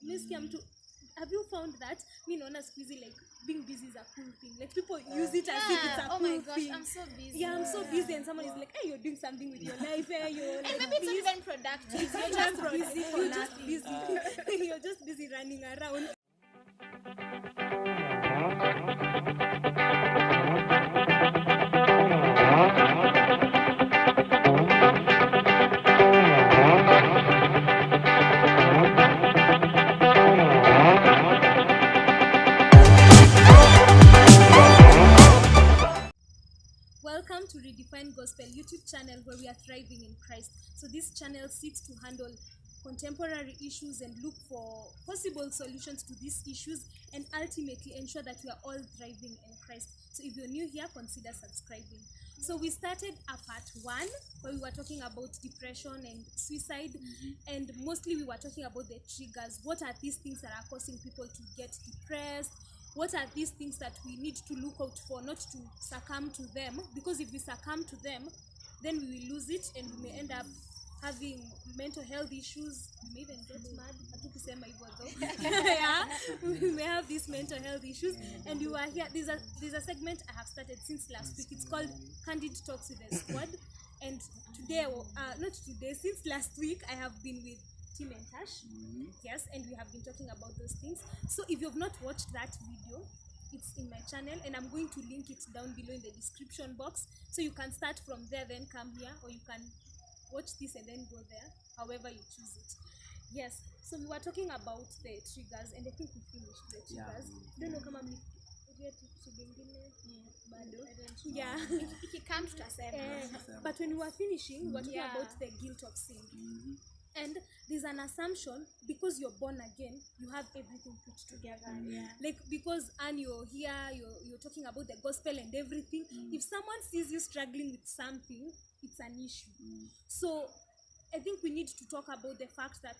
Umesikia mtu, have you found that me naona siku hizi like being busy is a cool thing, like people use it as if it's a oh cool my gosh, thing. I'm so busy. Yeah, I'm so busy, and someone is like, hey, you're doing something with your life, you're And like maybe it's not even productive. You're just busy for you're just nothing. busy. You're just busy running around. Welcome to Redefined Gospel YouTube channel, where we are thriving in Christ. So this channel seeks to handle contemporary issues and look for possible solutions to these issues, and ultimately ensure that we are all thriving in Christ. So if you're new here, consider subscribing. So we started a part 1 where we were talking about depression and suicide, and mostly we were talking about the triggers. What are these things that are causing people to get depressed? What are these things that we need to look out for, not to succumb to them? Because if we succumb to them, then we will lose it, and we may end up having mental health issues. We may even get mad. Hatukusema hivyo though. Yeah, we may have these mental health issues. And you are here. There's a segment I have started since last week. It's called Candid Talks with the Squad. And today, not today, since last week, I have been with Tim and Tash. Yes, and we have been talking about those things. So if you have not watched that video, it's in my channel, and I'm going to link it down below in the description box, so you can start from there, then come here, or you can watch this and then go there, however you choose it. Yes, so we were talking about the triggers, and I think we finished the triggers. Don't know kama yeah. But when we were finishing, we were talking about the guilt of sin. And there's an assumption, because you're born again, you have everything put together. Like, because you're here, you're talking about the gospel and everything. If someone sees you struggling with something, it's an issue. So I think we need to talk about the fact that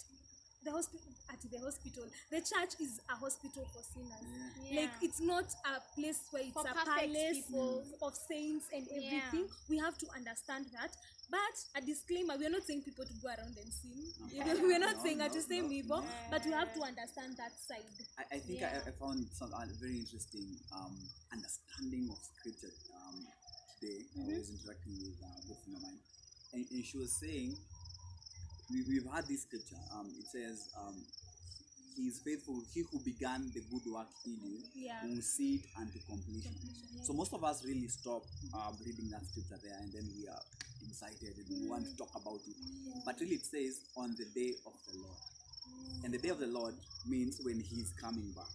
the church is a hospital for sinners. Like, it's not a place where it's For a perfect palace people. of saints and everything. We have to understand that. But a disclaimer, we are not saying people to go around and sin. We're not saying to say evil, but we have to understand that side. I think I found some very interesting understanding of scripture today. I was interacting with a good friend of mine, and she was saying, we've had this scripture. It says, he is faithful, he who began the good work in you will see it unto completion. So most of us really stop reading that scripture there, and then we are excited and we want to talk about it. But really it says, on the day of the Lord. And the day of the Lord means when he's coming back.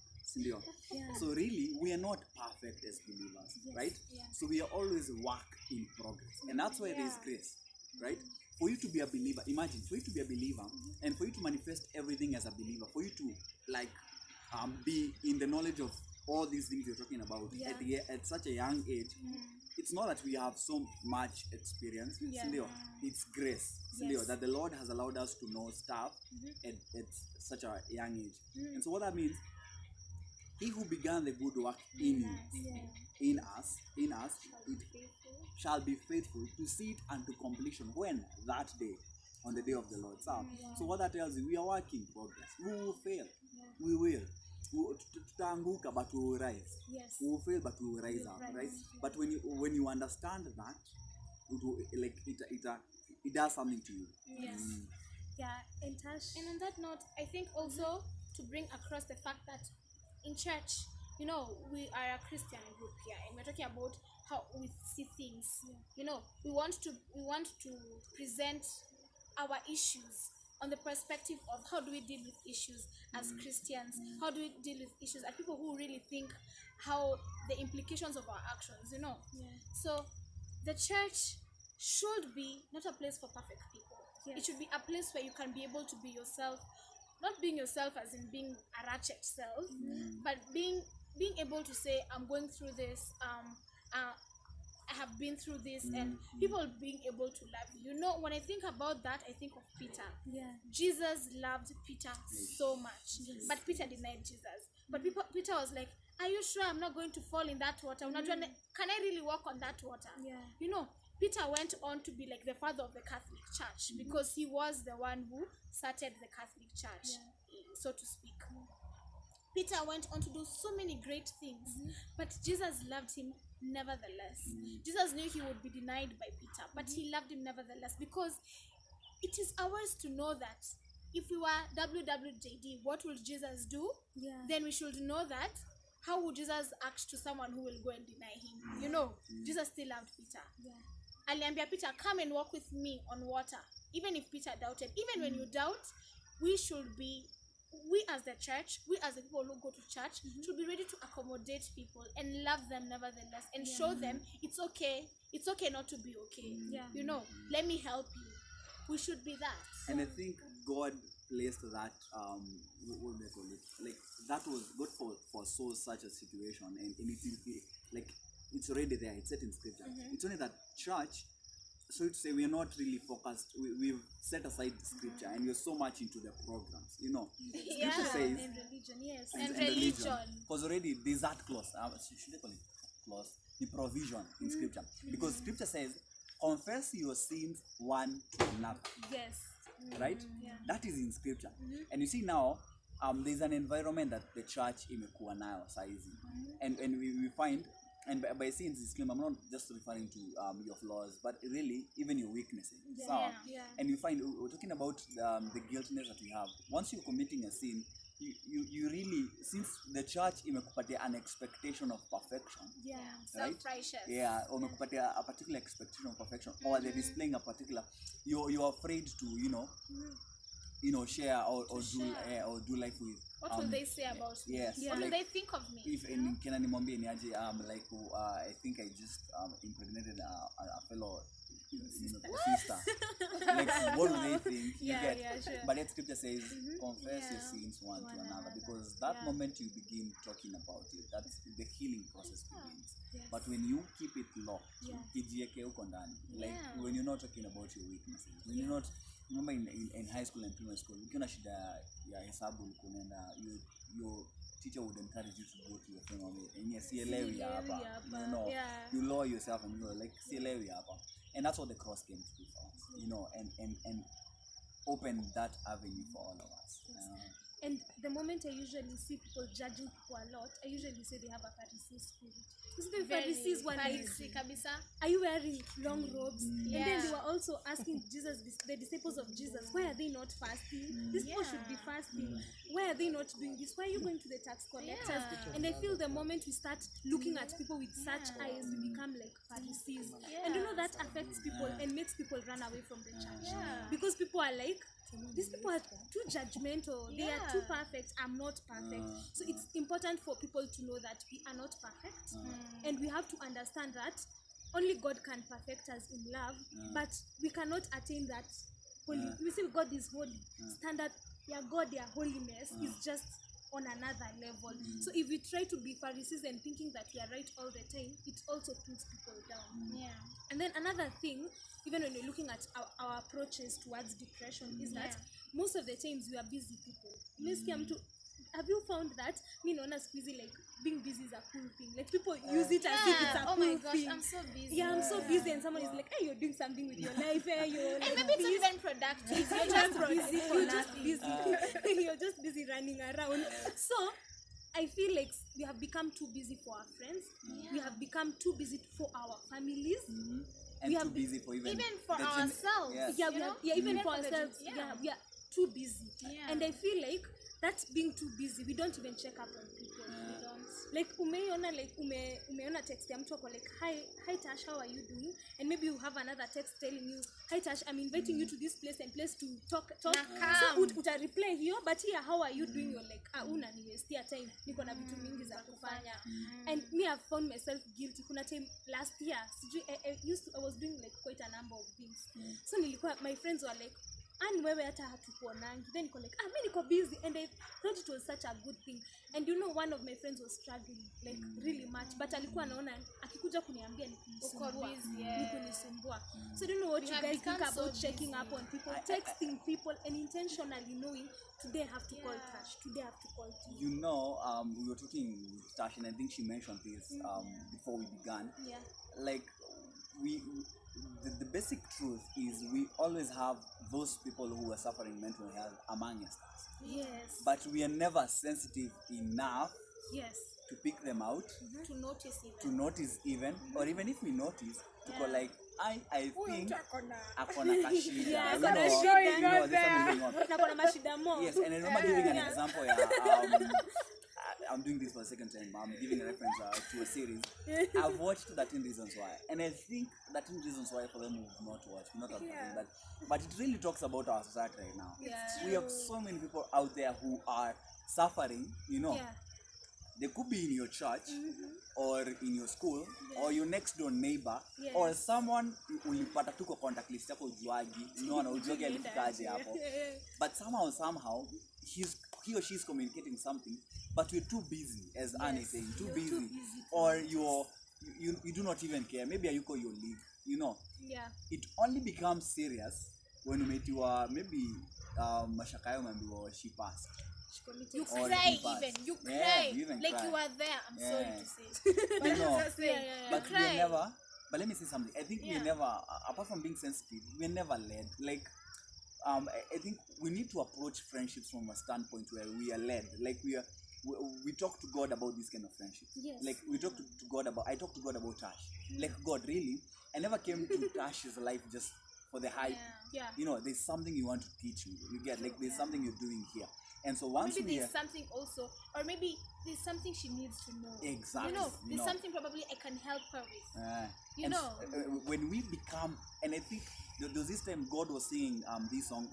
So really, we are not perfect as believers, right? So we are always work in progress. And that's why there's grace, right? For you to be a believer, imagine, for you to be a believer, and for you to manifest everything as a believer, for you to be in the knowledge of all these things you're talking about at such a young age, it's not that we have so much experience, it's grace, that the Lord has allowed us to know stuff at such a young age. And so what that means, he who began the good work in you, in us, it shall be faithful to see it unto completion. When? That day, on the day of the Lord. So what that tells you, we are work in progress. We will fail. We will. Tutaanguka, but we will rise. We will fail, but we will rise up, right? But when you understand that, it does something to you. And Tash. And on that note, I think also to bring across the fact that in church, we are a Christian group here, and we're talking about how we see things. We want to present our issues on the perspective of how do we deal with issues as Christians, how do we deal with issues as people who really think how the implications of our actions, So the church should be not a place for perfect people. It should be a place where you can be able to be yourself, not being yourself as in being a ratchet self, but being able to say, I'm going through this, I have been through this, and people being able to love you. When I think about that, I think of Peter. Jesus loved Peter so much, but Peter denied Jesus. But Peter was like, are you sure I'm not going to fall in that water? Can I really walk on that water? Peter went on to be like the father of the Catholic Church, because he was the one who started the Catholic Church, so to speak. Peter went on to do so many great things, but Jesus loved him nevertheless. Jesus knew he would be denied by Peter, but he loved him nevertheless, because it is ours to know that if we were WWJD, what will Jesus do? Yeah. Then we should know that how would Jesus act to someone who will go and deny him? You know, Jesus still loved Peter. Yeah. Aliambia Peter, come and walk with me on water. Even if Peter doubted, even when you doubt, we as the church, we as the people who go to church, should be ready to accommodate people and love them nevertheless, and show them it's okay not to be okay. Yeah. You know, let me help you. We should be that. And I think God placed that what do they call it? Like that was God foresaw such a situation, and like it's already there. It's set in scripture. It's only that church, so to say, we are not really focused. We've set aside the scripture, and we're so much into the programs. You know, scripture says And religion, yes. And religion. because already there's that clause. Should they call it clause? The provision in scripture, because scripture says, confess your sins one to another. Yes. Right? Yeah. That is in scripture. And you see now, there's an environment that the church imekuwa nayo saizi. And we find, and by sins disclaimer, I'm not just referring to your flaws, but really even your weaknesses. Yeah. So, Yeah. and you find, we're talking about the guiltiness that we have. Once you're committing a sin, you really, since the church imekupatia an expectation of perfection, Yeah. right? Self-righteous. Yeah, or mekupatia a particular expectation of perfection, or they're displaying a particular, you're afraid to share or do life with. What will they say about me? Yes. What will Like, they think of me? if kena nimwambie niaje, like I think I just impregnated a fellow sister. Like, what do they think? You Yeah, get? yeah, sure. But yet scripture says, confess your Yeah. sins one to One another, another. because that Yeah. moment you begin talking about it, that's the healing process begins. Yes. But when you keep it locked, Yeah. kijieke huko ndani, like Yeah. when you're not talking about your weaknesses, when you're not, remember in high school and primary school, ukiona shida ya hesabu ulikuwa unaenda, your teacher would encourage you to go to your friend and sielewi hapa, you know, Yeah. you lower yourself and you're like sielewi hapa, and that's what the cross came to do for us, you know, and open that avenue for all of us. And the moment I usually see people judging people a lot, I usually say they have a Pharisee spirit. Because the Pharisees were like, Pharisee kabisa. are you wearing long robes? And then Yeah. they were also asking Jesus, the disciples of Jesus, why are they not fasting? These people should be fasting. Why are they not doing this? Why are you going to the tax collectors? Yeah. And I feel the moment we start looking at people with such eyes, we become like Pharisees. And you know that affects people and makes people run away from the church. Yeah. Because people are like, these people are too judgmental. They are too perfect. I'm not perfect. So it's important for people to know that we are not perfect. And we have to understand that only God can perfect us in love, but we cannot attain that holy. We say God is holy. Standard, God, their holiness is just on another level. So if we try to be Pharisees and thinking that we are right all the time, it also puts people down. Yeah. And then another thing, even when we're looking at our approaches towards depression, is that most of the times we are busy people. Have you found that? Me naona siku hizi, like being busy is a cool thing. Like people use it as if it's a Oh cool my gosh, thing. I'm so busy. Yeah, I'm so busy, and someone is like, hey, you're doing something with your life, you're like, And maybe it's not even productive. you're just busy. You're just busy running around. So I feel like we have become too busy for our friends. We have become too busy for our families. And We too have busy for even for ourselves. Yes. Yeah, You know? even Even for for the ourselves. yeah. We are too busy. Yeah. And I feel like that's being too busy. We don't even check up on people. We don't. Like umeona text ya mtu ako like, hi Tash, how are you doing? And maybe you have another text telling you, hi Tash, I'm inviting you to this place and place to talk. So uta reply here, but here, how are you doing? You're like, una niwestia time, niko na vitu mingi za kufanya. And me, I've found myself guilty. Kuna time last year, I was doing like quite a number of things. So my friends were like, and wewe hata hatukuonangi. Then niko like, mimi niko busy, and I thought it was such a good thing. And you know, one of my friends was struggling like really much, but alikuwa anaona akikuja kuniambia nikunisumbua. So I don't know what you guys think about checking up on people, texting people, and intentionally knowing today I have to call Tash, today I have to call T. You know, we were talking with Tash, and I think she mentioned this before we began. Yeah. Like the basic truth is we always have those people who are suffering mental health among us, Yes. but we are never sensitive enough Yes. to pick them out, To notice even. to notice even, or even if we notice, to go like, I think akona kashida, Yeah, you akona know, shida. you know, there's something going on. Na kuna mashida more. Yes, and I remember giving an example. I'm doing this for the second time. I'm giving a reference to a series. I've watched 13 Reasons Why, and I think 13 Reasons Why for them who have not watched, not have watched, but it really talks about our society right now. Yeah. We have so many people out there who are suffering. You know, Yeah. they could be in your church or in your school or your next door neighbor Yes. or someone ulipata tu kwa contact list yako ujuagi, unaona ujuagi alifikaje hapo, but somehow he or she is communicating something, but we're too busy, as Anne is saying, too busy, or you do not even care. Maybe you call your league, you know. Yeah. It only becomes serious when you meet your maybe mashakayo mambiwa she passed. You Or cry he passed. even. You Yeah, cry. you even Like cry. you are there. I'm sorry Yeah. to say. But You know, just saying, but you we are cry. never. But let me say something. I think we Yeah. are never, apart from being sensitive, we are never led. Like, I think we need to approach friendships from a standpoint where we are led. Like we talk to God about this kind of friendship. Yes. Like we talk to God about. I talk to God about Tash. Like God, really, I never came to Tash's life just for the hype. Yeah. You know, there's something you want to teach me. You get like there's something you're doing here. And so once Maybe we there's something also, or maybe there's something she needs to know. Exactly. You know, You there's know. something probably I can help her with. You and know. When we become, and I think there was this time God was singing this song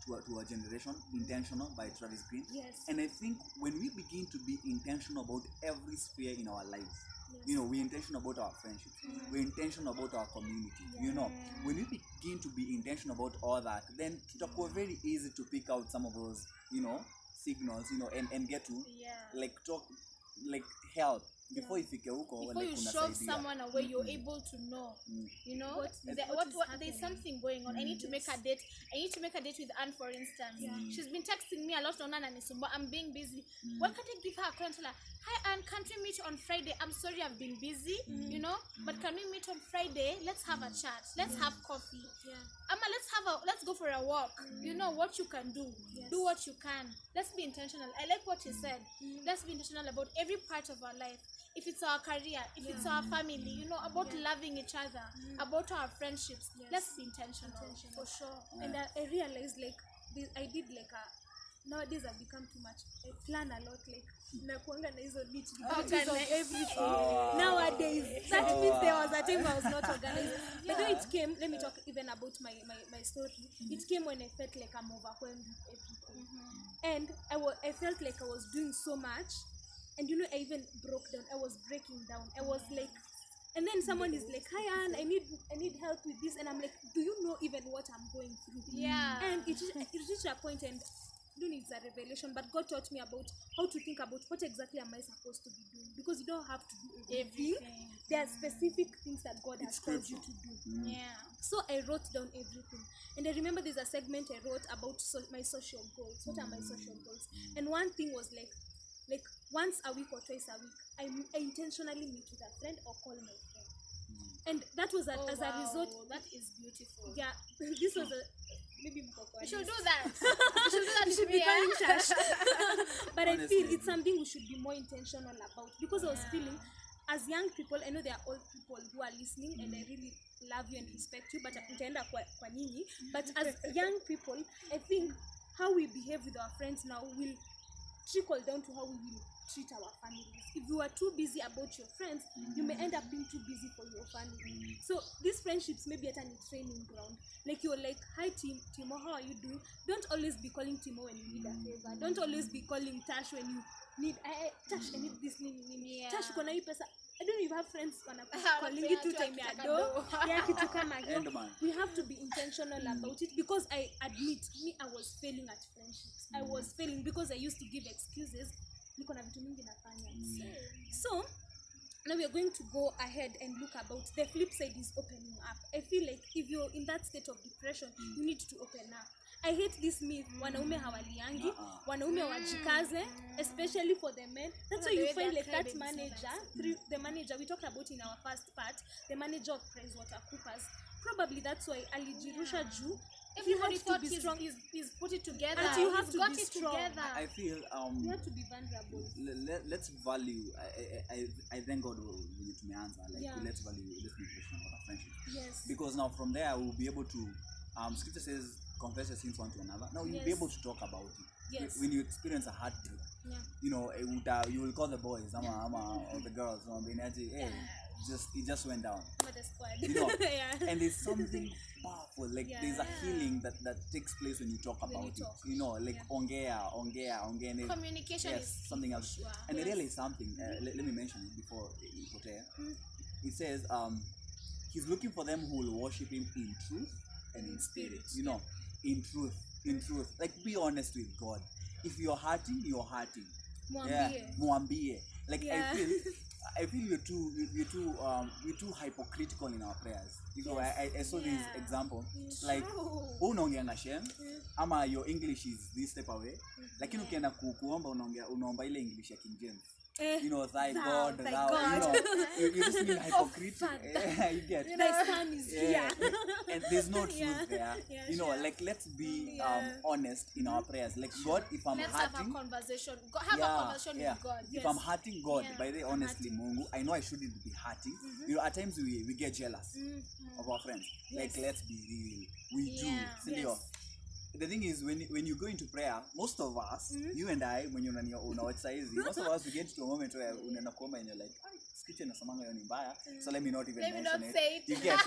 to a generation, Intentional by Travis Green. Yes. And I think when we begin to be intentional about every sphere in our lives, Yes. you know, we're intentional about our friendships, we're intentional about our community, you know, when we begin to be intentional about all that, then it's very easy to pick out some of those, you know, signals, you know, and get to like talk, like help before ifike huko, Before like you shove unasaidia. someone away, you're able to know. You know, What is there's happening? something going on. I need to make a date. I need to make a date with Anne, for instance. She's been texting me a lot on Nanisumba. I'm being busy. Why can't I give her a call and tell her, hi Anne, can't we meet on Friday? I'm sorry, I've been busy. You know, but can we meet on Friday? Let's have a chat. Let's have coffee. Amma, let's go for a walk. You know what you can do. Do what you can. Let's be intentional. I like what you said. Let's be intentional about every part of our life. If it's our career, if it's our family, you know, about loving each other, about our friendships. Let's be intentional. For sure. And I realized like I did like nowadays I've become too much. I plan a lot, like nakuanga na hizo neat duties of everything. Nowadays that means there was a time I was not organized. But when it came, let me talk even about my story. It came when I felt like I'm overwhelmed with everything, and I felt like I was doing so much, and you know I even broke down. I was breaking down. I was like, and then someone is like, hi Anne, I need help with this, and I'm like, do you know even what I'm going through? And it reached a point, and I don't know if it's a revelation, but God taught me about how to think about what exactly am I supposed to be doing, because you don't have to do everything. There are specific things that God has called you to do. So I wrote down everything, and I remember there's a segment I wrote about my social goals. What are my social goals? And one thing was like once a week or twice a week, I intentionally meet with a friend or call my friend. And that was as a result. That is beautiful. Yeah, this was a maybe We should do that. We should do that. we should be calling Tash. But I feel Honestly. it's something we should be more intentional about, because I was feeling as young people, I know there are old people who are listening, and I really love you and respect you, but nitaenda kwa nyinyi. But as young people, I think how we behave with our friends now will trickle down to how we will treat our families. If you are too busy about your friends, you may end up being too busy for your family. So these friendships may be at a training ground. Like you're like, hi Timo, how are you doing? Don't always be calling Timo when you need a favor. Don't always be calling Tash when you need Tash, I need this. Tash, kuna hii pesa. I don't know if you have friends calling you to time ya do. Yeah, kitu kama hiyo. We have to be intentional about it, because I admit I was failing at friendships. I was failing because I used to give excuses. Niko na vitu mingi nafanya. So now we are going to go ahead and look about the flip side is opening up. I feel like if you're in that state of depression, you need to open up. I hate this myth, wanaume hawaliangi, wanaume wajikaze, especially for the men. That's why you find like that manager, the manager we talked about in our first part, the manager of PricewaterhouseCoopers. Probably that's why alijirusha juu. Everybody thought he's put it together. And you have to got be it strong. together. I feel You have to be vulnerable. let's value. I thank God we to me answer. Like let's value this nutrition of our friendship. Yes. Because now from there we'll be able to. Scripture says confess your sins one to another. Now you'll be able to talk about it. Yes. When you experience a heartbreak, you know, you will call the boys, or the girls, hey, it just went down. You know, and there's something powerful. Like there's a healing that takes place when you talk about it. You know, like ongea. And Communication is something else. Sure. And there really is something. Let me mention it before you put there. It says, he's looking for them who will worship him in truth and in spirit. You know, in truth. Like be honest with God. If you're hurting, you're hurting. Mwambie. Like I feel we're too hypocritical in our prayers. You know, I saw this example. Like unaongea na shem ama your English is this step away. Lakini ukienda kuomba unaomba ile English ya King James. You know, thy God, thou, you know, you just mean hypocritical. You get. Thy son is here. And there's no truth there. You know, like let's be honest in our prayers. Like God, if I'm let's hurting, have a conversation. Have a conversation with God. If I'm hurting God, by the way, honestly, Mungu, I know I shouldn't be hurting. You know, at times we get jealous of our friends. Like let's be real. We do. The thing is, when you go into prayer, most of us, you and I, when you're on your own exercise, most of us we get to a moment where unaenda kuomba and you're like, scripture inasemanga hiyo ni mbaya, so let me not even mention it. Say it. You get,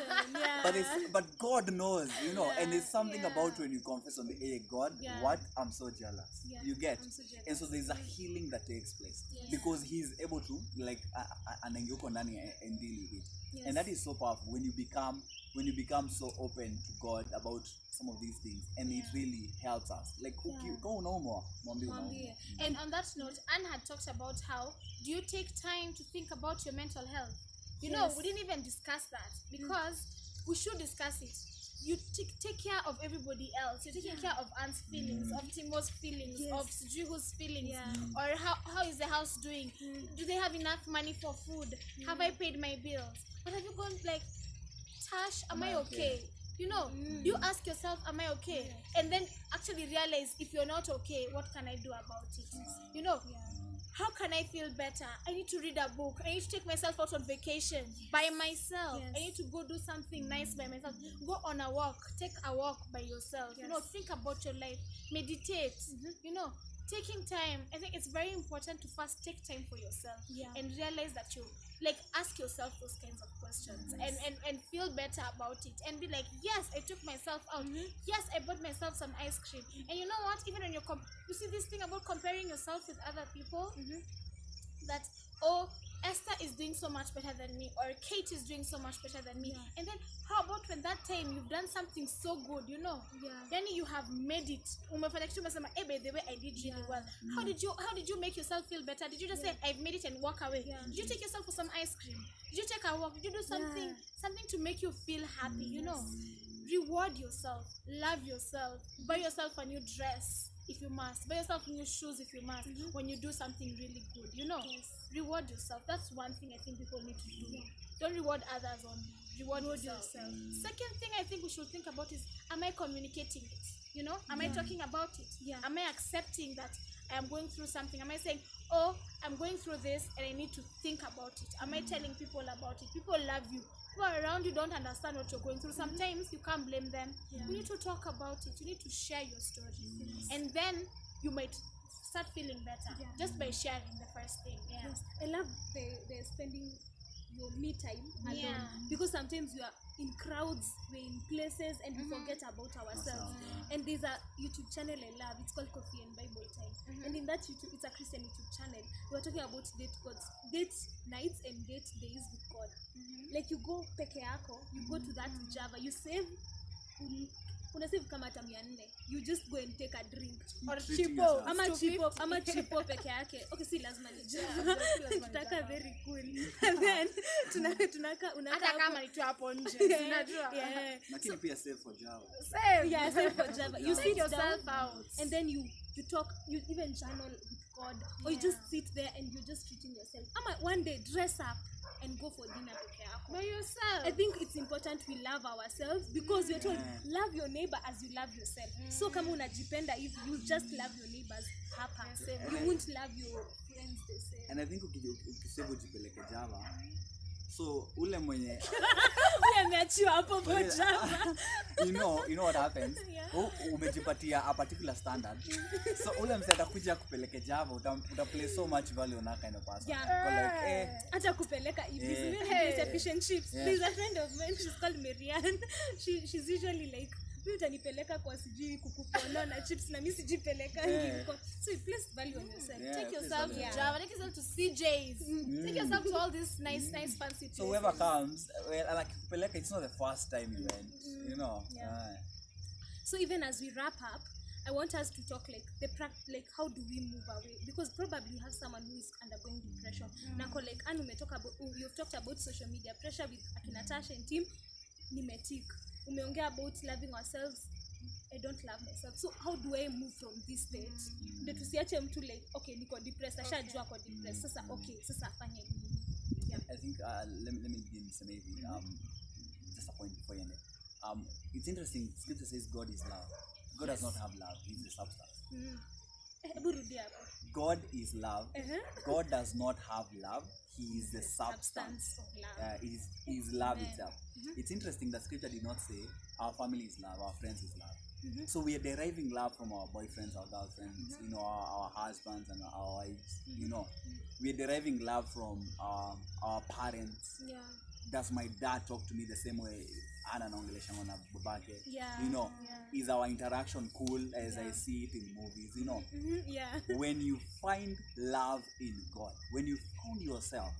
but God knows, you know, and there's something about when you confess on the hey God, what I'm so jealous. You get, and so there's a healing that takes place because He's able to like anangeuko ndani and deal with it, and that is so powerful when you become so open to God about some of these things, and it really helps us. Like, go no more. And on that note, Anne had talked about how do you take time to think about your mental health? You know, we didn't even discuss that because we should discuss it. You take care of everybody else. You're taking care of Anne's feelings, of Timo's feelings, of Sujuhu's feelings, or how is the house doing? Do they have enough money for food? Have I paid my bills? But have you gone like, Tash, am I okay? You know, you ask yourself, am I okay? And then actually realize if you're not okay, what can I do about it? You know, how can I feel better? I need to read a book. I need to take myself out on vacation by myself. I need to go do something nice by myself. Go on a walk. Take a walk by yourself. You know, think about your life. Meditate. You know, taking time. I think it's very important to first take time for yourself and realize that you like ask yourself those kinds of questions and feel better about it and be like, yes, I took myself out. Yes, I bought myself some ice cream. And you know what? Even when you see this thing about comparing yourself with other people, that Esther is doing so much better than me, or Kate is doing so much better than me. And then how about when that time you've done something so good, you know? Then you have made it. Umefanya kitu umesema, by the way, I did really well. How did you make yourself feel better? Did you just say, I've made it and walk away? Did you take yourself for some ice cream? Did you take a walk? Did you do something to make you feel happy, you know? Reward yourself. Love yourself. Buy yourself a new dress if you must. Buy yourself new shoes if you must. When you do something really good, you know? Reward yourself. That's one thing I think people need to do. Don't reward others only. Reward yourself. Second thing I think we should think about is, am I communicating it? You know, am I talking about it? Am I accepting that I am going through something? Am I saying, I'm going through this and I need to think about it? Am I telling people about it? People love you. People around you don't understand what you're going through. Sometimes you can't blame them. You need to talk about it. You need to share your story. And then you might start feeling better just by sharing the first thing. I love the spending your me time alone, because sometimes we are in crowds, we're in places, and we forget about ourselves. And there's a YouTube channel I love. It's called Coffee and Bible Time. And in that YouTube, it's a Christian YouTube channel. We're talking about date nights and date days with God. Like you go peke yako, you go to that Java, you save una save kama hata 400, you just go and take a drink Or Treating cheapo. yourself. ama chipo peke yake. Okay, si lazima ni java. Tutaka very cool. And then tunaka unaka Hata kama ni tu hapo nje. Unajua. yeah. Lakini pia save for Java. Save. Yeah, save for Java. You Take sit yourself down out. and then you talk, you even journal with God, or you just sit there and you're just treating yourself. Ama one day dress up and go for dinner peke yako. By yourself. I think it's important we love ourselves because we're told love your neighbor as you love yourself. So kama unajipenda, if you just love your neighbors hapa, you won't love your friends the same. And I think ukisema ujipeleke Java, so ule mwenye Ameachiwa hapo kwa Java. you know what happens. Yeah. Umejipatia a particular standard, so ule mse atakuja kupeleke Java, uta place so much value on that kind of person. Yeah. Kwa like Acha kupeleka hivi. Efficient chips. There's a friend of mine, she's called Marianne. She's usually like, mimi utanipeleka kwa sijui kukupono na chips na mimi sijipeleka hivi. So you place value on yourself. Yeah, Take place yourself value. to Java. Take yourself to CJ's. Take yourself to all these nice fancy places. So whoever comes, well, like kupeleka, it's not the first time you went, you know. Yeah. So even as we wrap up, I want us to talk like like how do we move away, because probably you have someone who is undergoing depression. Nako like Anu you've talked about social media pressure with akina Tash and team. Nimetik. Umeongea about loving ourselves. I don't love myself. So how do I move from this state? Ndio tusiache mtu like okay niko depressed, ashajua kwa depressed. Sasa okay, sasa afanye nini? Yeah. I think let me begin maybe just a point before you end. It's interesting. Scripture says God is love. God does not have love. He's the substance. Hebu rudia hapo. God is love. God does not have love. He is the substance. Of love. He is love itself. It's interesting that scripture did not say our family is love, our friends is love. So we are deriving love from our boyfriends, our girlfriends, you know, our husbands and our wives. You know, we are deriving love from our parents. Yeah. Does my dad talk to me the same way Anna naongelesha na babake? Yeah. You know, Yeah. is our interaction cool as I see it in movies? You know, Yeah. when you find love in God, when you found yourself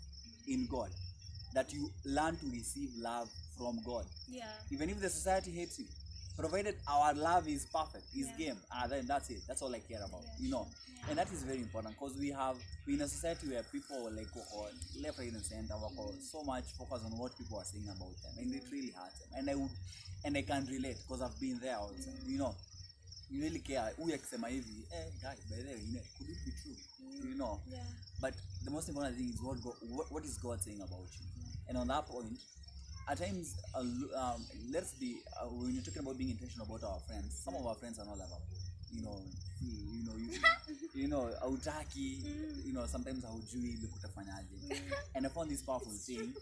in God, that you learn to receive love from God, Yeah. even if the society hates you, provided our love is perfect, is game, then that's it. That's all I care about, you know. And that is very important because we're in a society where people like left, right, and center so much focus on what people are saying about them, and it really hurts them. And I can relate because I've been there also. You know, you really care. Who akisema hivi, guy, by the way, you know, could it be true? You know. Yeah. But the most important thing is what is God saying about you? And on that point, at times, let's be when you're talking about being intentional about our friends. Some of our friends are not lovable. You know, autaki. You know, sometimes haujui kutafanyaje. And I found this powerful thing.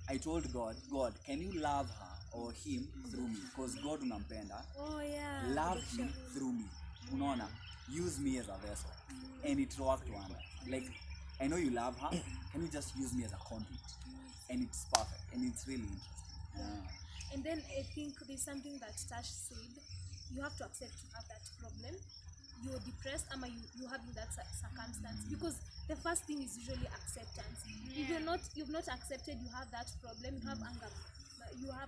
I told God, can you love her or him through me? Because God unampenda. Oh yeah. Love him through me. Unaona, use me as a vessel. And it worked wonders. Like, I know you love her. Can you just use me as a conduit? And it's perfect. And it's really interesting. Yeah. And then I think there's something that Tash said. You have to accept you have that problem. You're depressed, ama you have that circumstance. Because the first thing is usually acceptance. If you've not accepted you have that problem, you have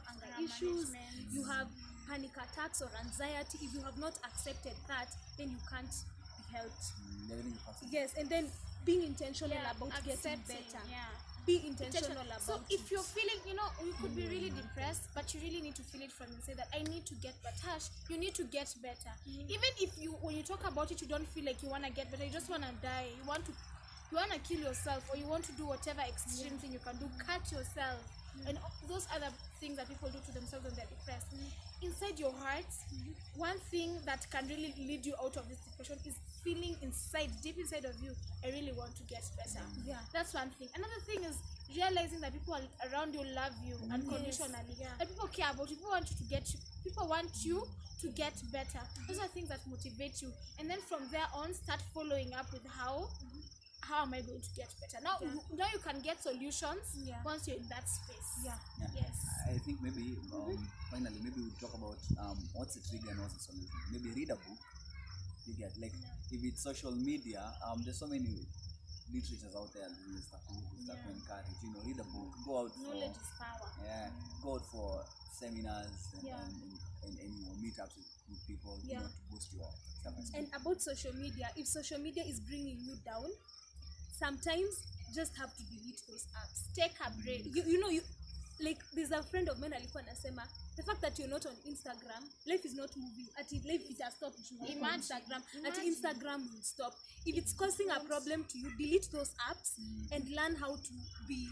anger issues, management. you have panic attacks or anxiety. If you have not accepted that, then you can't be helped. Yes, and then being intentional about getting better. Yeah. Be intentional about so if you're feeling, you know, you could be really depressed, but you really need to feel it from inside that I need to get better. Tash, you need to get better. Even if when you talk about it, you don't feel like you want to get better, you just want to die, you want to kill yourself, or you want to do whatever extreme thing you can do, cut yourself, and those other things that people do to themselves when they're depressed. Inside your heart, one thing that can really lead you out of this depression is feeling deep inside of you, I really want to get better. Yeah. That's one thing. Another thing is realizing that people around you love you unconditionally. Yeah. That people care about you. People want you to get better. Those are things that motivate you. And then from there on, start following up with how am I going to get better? Now you can get solutions once you're in that space. Yeah. Yes. I think maybe finally maybe we'll talk about what's the trigger and what's the solution. Maybe read a book. You get like if it's social media, there's so many literatures out there and stuff to encourage. You know, read a book, go out Knowledge is power. go out for seminars and meetups with people, Yeah. to boost your self-esteem. And about social media, if social media is bringing you down, sometimes just have to delete those apps. Take a break. You like there's a friend of mine alikuwa anasema the fact that you're not on Instagram, life is not moving. At life it has stopped on Instagram. At Instagram will stop. If it's causing a problem to you, delete those apps and learn how to be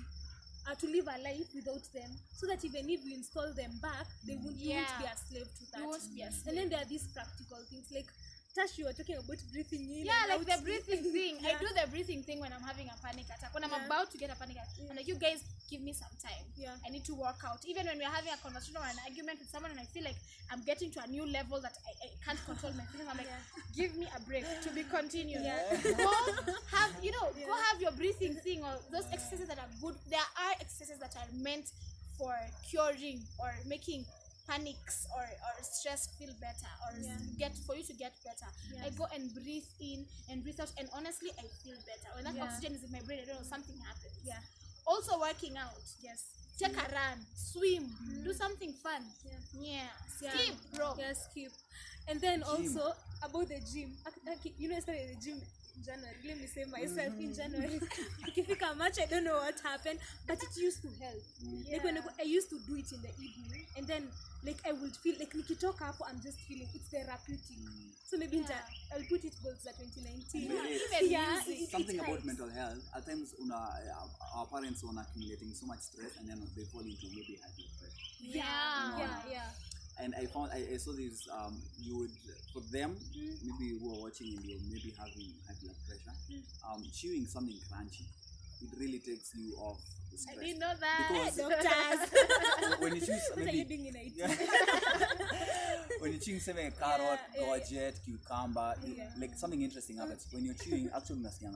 to live a life without them, so that even if you install them back, they won't, you won't be a slave to that. You won't be a slave. And then there are these practical things like Tash, you were talking about breathing in. Yeah, and like out. the breathing thing. Yeah. I do the breathing thing when I'm having a panic attack. When I'm Yeah. about to get a panic attack. I'm like, you guys give me some time. Yeah. I need to work out. Even when we're having a conversation or an argument with someone and I feel like I'm getting to a new level that I can't control my feelings, I'm like, give me a break to be continued. Yeah. Go have your breathing thing or those exercises that are good. There are exercises that are meant for curing or making panics or stress feel better or for you to get better. I go and breathe in and breathe out, and honestly I feel better when that oxygen is in my brain. I don't know, something happens. Also working out, take a run, swim, do something fun. Skip, bro. Skip. And then also about the gym, I started the gym January. Let me say myself in January. Ikifika March, I don't know what happened, but it used to help. Like when I used to do it in the evening, and then like I would feel like nikitoka hapo, I'm just feeling it's therapeutic. So maybe I'll put it both at 2019. Even something about mental health. At times, our parents are accumulating so much stress, and then they fall into maybe high blood pressure. And I saw this, you would, for them, maybe who are watching and you're maybe having high blood pressure, chewing something crunchy, it really takes you off the stress. I didn't know that. Because Doctors. when you choose What are you maybe, doing in IT? when you're chewing say carrot, courgette, cucumber, like something interesting happens. When you're chewing, actually unasikia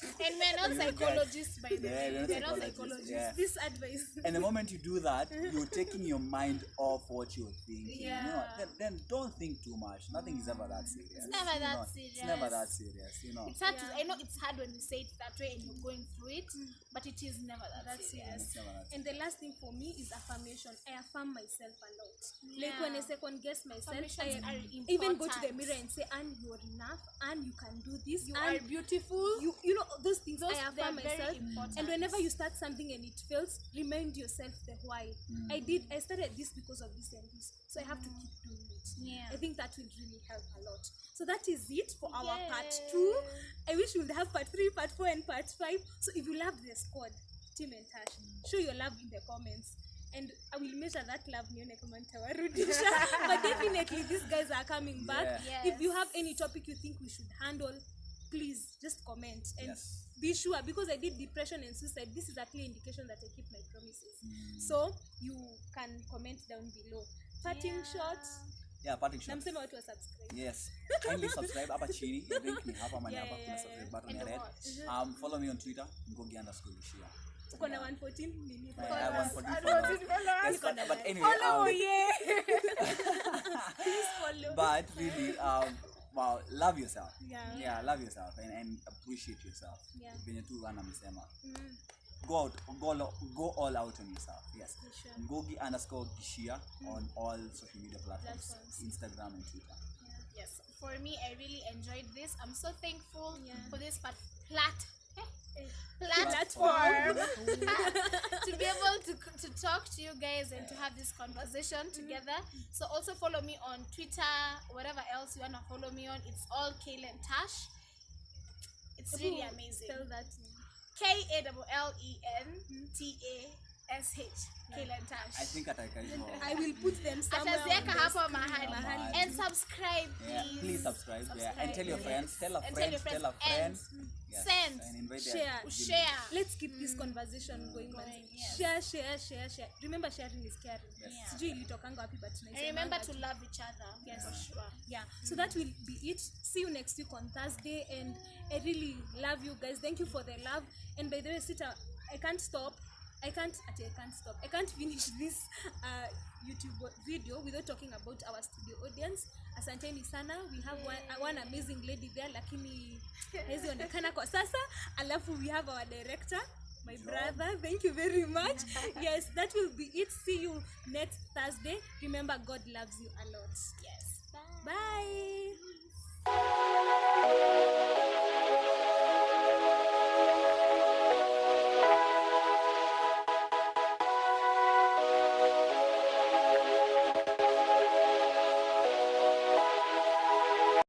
And we're not psychologists, by the way. we're not psychologists. psychologists. This advice. And the moment you do that, you're taking your mind off what you're thinking. You know, then don't think too much. Nothing is ever that serious. It's never that serious. It's never that serious, It's hard to, I know it's hard when you say it that way and you're going through it, but it is never that serious. It's never that serious. And the last thing for me is affirmation. I affirm myself a lot. Like when I second guess myself, I even go to the mirror and say, "Anne, you're enough. Anne, you can do this. You Anne, are beautiful." You know those things. I They're affirm very myself. important. And whenever you start something and it fails, remind yourself the why. I started this because of this and this, so I have to keep doing it. I think that will really help a lot. So that is it for our part 2. I wish we would have part 3, part 4, and part 5. So if you love the squad, Tim and Tash, show your love in the comments. And I will measure that love nione kama nitawarudisha. But definitely these guys are coming back. If you have any topic you think we should handle, please just comment and be sure, because I did depression and suicide. This is a clear indication that I keep my promises. So you can comment down below. Parting shots. Parting shots. Namsema watu wa subscribe. Yes. Kindly subscribe hapa chini. Link ni hapa mahali hapa kuna subscribe button ya red. Follow me on Twitter, Ngogi_Gishia. Uko na 114 nini? I have 114 followers. But anyway, follow, Please follow. But really, wow, love yourself. Love yourself and appreciate yourself. Venye tu wana amesema. Go all out on yourself. Yes. Ngogi_Gishia on all social media platforms, Instagram and Twitter. Yes. For me, I really enjoyed this. I'm so thankful for this platform to be able to talk to you guys and to have this conversation together. So also follow me on Twitter, whatever else you want to follow me on. It's all Kaylen Tash. It's really amazing. Spell that. KALLENTASH. Kaylen Tash. I think I will put them somewhere. Ataziweka hapo mahali. And subscribe, please. Please subscribe. And tell your friends. Tell a friend. Send. And invite Share. Let's keep this conversation going. Share. Remember, sharing is caring. Sijui ilitokanga wapi, but and remember to love each other. Yes, for sure. So that will be it. See you next week on Thursday, and I really love you guys. Thank you for the love. And by the way, Sita, I can't finish this YouTube video without talking about our studio audience. Asanteni sana. We have one amazing lady there, lakini haizi onekana kwa sasa. Alafu we have our director, my brother. Thank you very much. Yes, that will be it. See you next Thursday. Remember, God loves you a lot. Yes. Bye. Bye.